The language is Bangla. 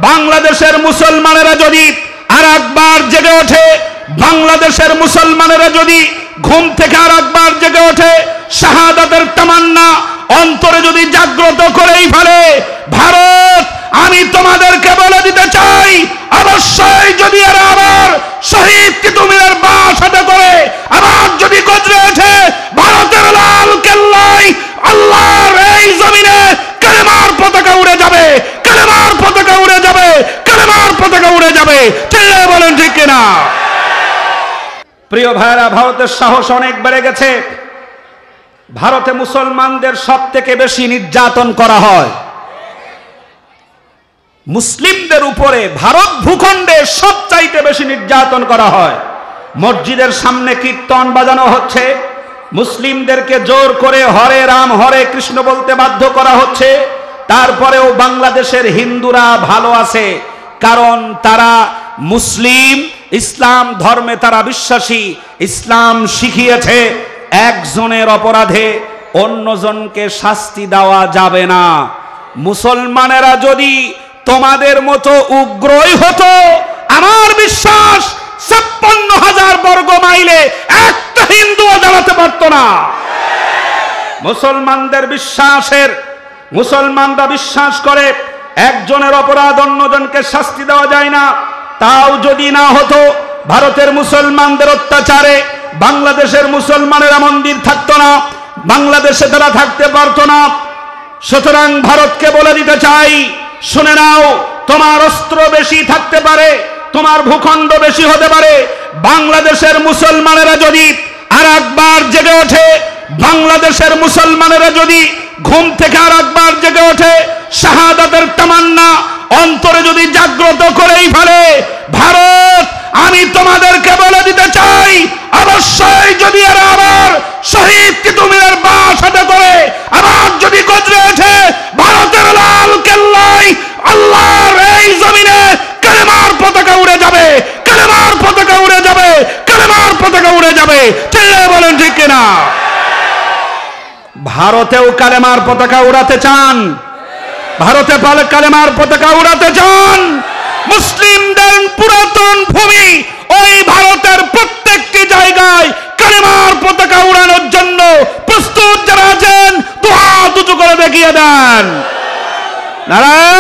বাংলাদেশের মুসলমানেরা যদি আর একবার জেগে ওঠে, বাংলাদেশের মুসলমানেরা যদি ঘুম থেকে আর একবার জেগে ওঠে, শাহাদাতের তামান্না অন্তরে যদি জাগ্রত করেই ফেলে, ভারত আমি তোমাদেরকে বলে দিতে চাই, অবশ্যই যদি এরা আবার শহীদ কুতুব মিনার বাস হাতে করে আবার যদি গর্জে ওঠে, ভারতের লাল কেল্লায় আল্লাহর এই জমিনে কালেমার পতাকা উড়ে যাবে, কালেমার পতাকা উড়ে যাবে, কালেমার পতাকা উড়ে যাবে। চিল্লায়ে বলেন ঠিক কিনা? প্রিয় ভাইরা, ভারতের সাহস অনেক বেড়ে গেছে। ভারতে মুসলমানদের সব থেকে বেশি নির্যাতন করা হয়। মুসলিমদের উপরে ভারত ভূখণ্ডে সবচাইতে বেশি নির্যাতন করা হয়। মসজিদের সামনে কীর্তন বাজানো হচ্ছে, মুসলিমদেরকে জোর করে হরে রাম হরে কৃষ্ণ বলতে বাধ্য করা হচ্ছে। তারপরেও বাংলাদেশের হিন্দুরা ভালো আছে, কারণ তারা মুসলিম, ইসলাম ধর্মে তারা বিশ্বাসী। ইসলাম শিখিয়েছে একজনের অপরাধে অন্যজনকে শাস্তি দেওয়া যাবে না। মুসলমানেরা যদি তোমাদের মতো উগ্রই হতো, আমার বিশ্বাস 56,000 বর্গ মাইলে একটা হিন্দুও দাঁড়াতে পারত না। মুসলমানরা বিশ্বাস করে একজনের অপরাধ অন্যজনকে শাস্তি দেওয়া যায় না। তাও যদি না হতো, ভারতের মুসলমানদের অত্যাচারে বাংলাদেশের মুসলমানেরা মন্দির থাকতো না, বাংলাদেশে তারা থাকতে পারত না। সুতরাং ভারতকে বলে দিতে চাই, শুনে নাও, তোমার অস্ত্র বেশি থাকতে পারে, তোমার ভূখণ্ড বেশি হতে পারে, বাংলাদেশের মুসলমানেরা যদি আর একবার জেগে ওঠে, বাংলাদেশের মুসলমানেরা যদি ঘুম থেকে আর একবার জেগে ওঠে, শাহাদাতের তামান্না অন্তরে যদি জাগ্রত করেই ফেলে, ভারত আমি তোমাদেরকে বলে দিতে চাই, অবশ্যই যদি এরা আবার শহীদ কুতুব মিনার বাস হাতে করে আবার যদি গর্জে ওঠে, ভারতের লাল কেল্লায় আল্লাহর এই জমিনে কালেমার পতাকা উড়ে যাবে, কালেমার পতাকা উড়ে যাবে, কালেমার পতাকা উড়ে যাবে। চিল্লায়ে বলেন ঠিক কিনা? ভারতেও কালেমার পতাকা উড়াতে চান? ভারতে কালেমার পতাকা উড়াতে চান? মুসলিমদের পুরাতন ভূমি ওই ভারতের প্রত্যেকটি জায়গায় কালেমার পতাকা উড়ানোর জন্য প্রস্তুত যারা আছেন, দুহাত উঁচু করে দেখিয়ে দেন। নারায়ণ